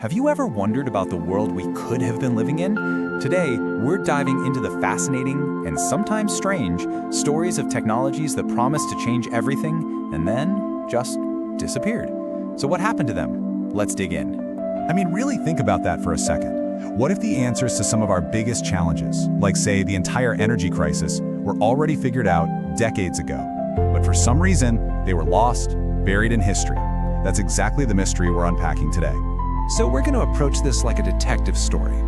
Have you ever wondered about the world we could have been living in? Today, we're diving into the fascinating and sometimes strange stories of technologies that promised to change everything and then just disappeared. So what happened to them? Let's dig in. Really think about that for a second. What if the answers to some of our biggest challenges, like say the entire energy crisis, were already figured out decades ago? But for some reason, they were lost, buried in history. That's exactly the mystery we're unpacking today. So we're going to approach this like a detective story.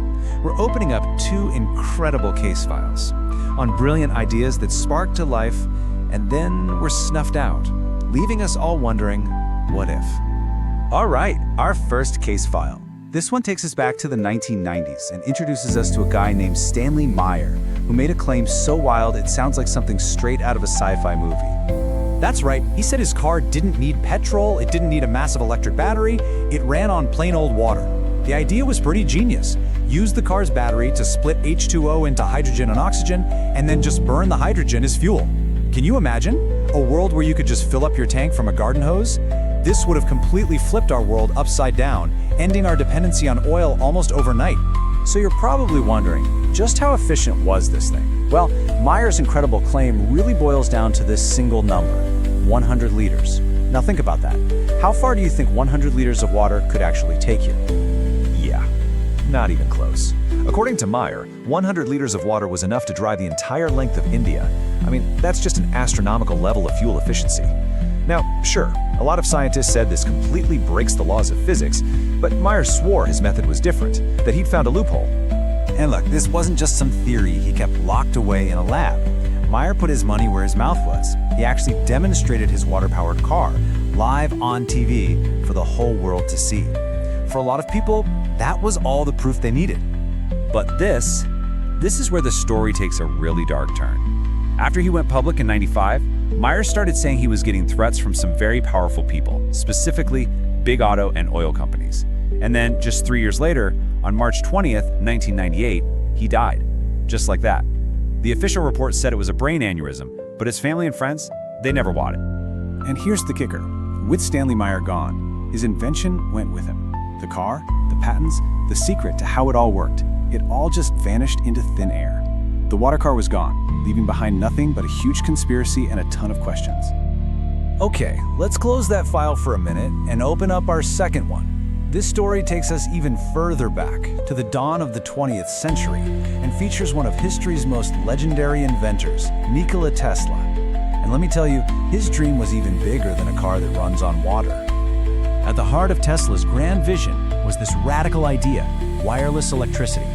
We're opening up two incredible case files on brilliant ideas that sparked to life and then were snuffed out, leaving us all wondering, what if? All right, our first case file. This one takes us back to the 1990s and introduces us to a guy named Stanley Meyer, who made a claim so wild it sounds like something straight out of a sci-fi movie. That's right, he said his car didn't need petrol, it didn't need a massive electric battery, it ran on plain old water. The idea was pretty genius. Use the car's battery to split H2O into hydrogen and oxygen, and then just burn the hydrogen as fuel. Can you imagine? A world where you could just fill up your tank from a garden hose? This would have completely flipped our world upside down, ending our dependency on oil almost overnight. So you're probably wondering, just how efficient was this thing? Well, Meyer's incredible claim really boils down to this single number, 100 liters. Now think about that. How far do you think 100 liters of water could actually take you? Yeah, not even close. According to Meyer, 100 liters of water was enough to dry the entire length of India. That's just an astronomical level of fuel efficiency. Now, sure, a lot of scientists said this completely breaks the laws of physics, but Meyer swore his method was different, that he'd found a loophole. And look, this wasn't just some theory he kept locked away in a lab. Meyer put his money where his mouth was. He actually demonstrated his water-powered car live on TV for the whole world to see. For a lot of people, that was all the proof they needed. But this is where the story takes a really dark turn. After he went public in '95, Meyer started saying he was getting threats from some very powerful people, specifically big auto and oil companies. And then just 3 years later, on March 20th, 1998, he died. Just like that. The official report said it was a brain aneurysm, but his family and friends, they never bought it. And here's the kicker. With Stanley Meyer gone, his invention went with him. The car, the patents, the secret to how it all worked, it all just vanished into thin air. The water car was gone, leaving behind nothing but a huge conspiracy and a ton of questions. Okay, let's close that file for a minute and open up our second one. This story takes us even further back to the dawn of the 20th century and features one of history's most legendary inventors, Nikola Tesla. And let me tell you, his dream was even bigger than a car that runs on water. At the heart of Tesla's grand vision was this radical idea, wireless electricity.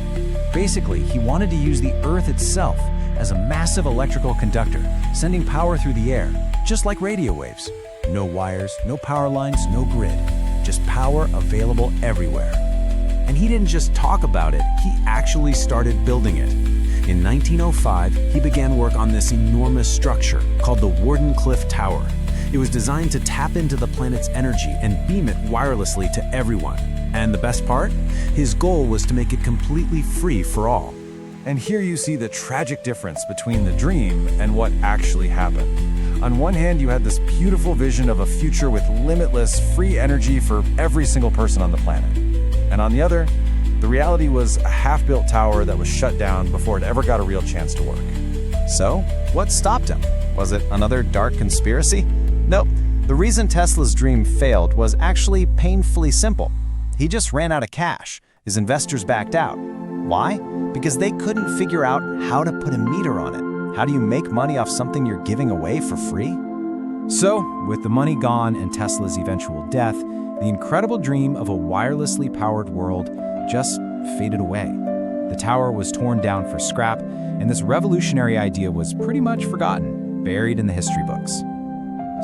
Basically, he wanted to use the Earth itself as a massive electrical conductor, sending power through the air, just like radio waves. No wires, no power lines, no grid, just power available everywhere. And he didn't just talk about it, he actually started building it. In 1905, he began work on this enormous structure called the Wardenclyffe Tower. It was designed to tap into the planet's energy and beam it wirelessly to everyone. And the best part? His goal was to make it completely free for all. And here you see the tragic difference between the dream and what actually happened. On one hand, you had this beautiful vision of a future with limitless free energy for every single person on the planet. And on the other, the reality was a half-built tower that was shut down before it ever got a real chance to work. So, what stopped him? Was it another dark conspiracy? Nope. The reason Tesla's dream failed was actually painfully simple. He just ran out of cash. His investors backed out. Why? Because they couldn't figure out how to put a meter on it. How do you make money off something you're giving away for free? So, with the money gone and Tesla's eventual death, the incredible dream of a wirelessly powered world just faded away. The tower was torn down for scrap, and this revolutionary idea was pretty much forgotten, buried in the history books.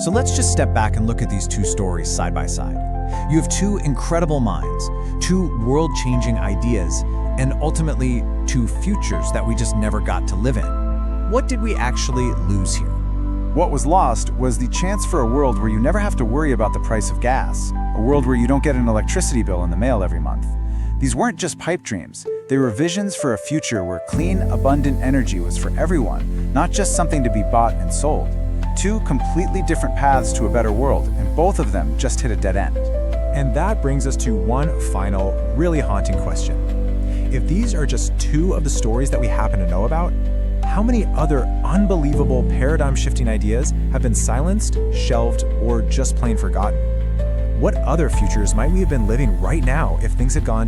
So let's just step back and look at these two stories side by side. You have two incredible minds, two world-changing ideas, and ultimately two futures that we just never got to live in. What did we actually lose here? What was lost was the chance for a world where you never have to worry about the price of gas, a world where you don't get an electricity bill in the mail every month. These weren't just pipe dreams. They were visions for a future where clean, abundant energy was for everyone, not just something to be bought and sold. Two completely different paths to a better world, and both of them just hit a dead end. And that brings us to one final, really haunting question. If these are just two of the stories that we happen to know about, how many other unbelievable paradigm-shifting ideas have been silenced, shelved, or just plain forgotten? What other futures might we have been living right now if things had gone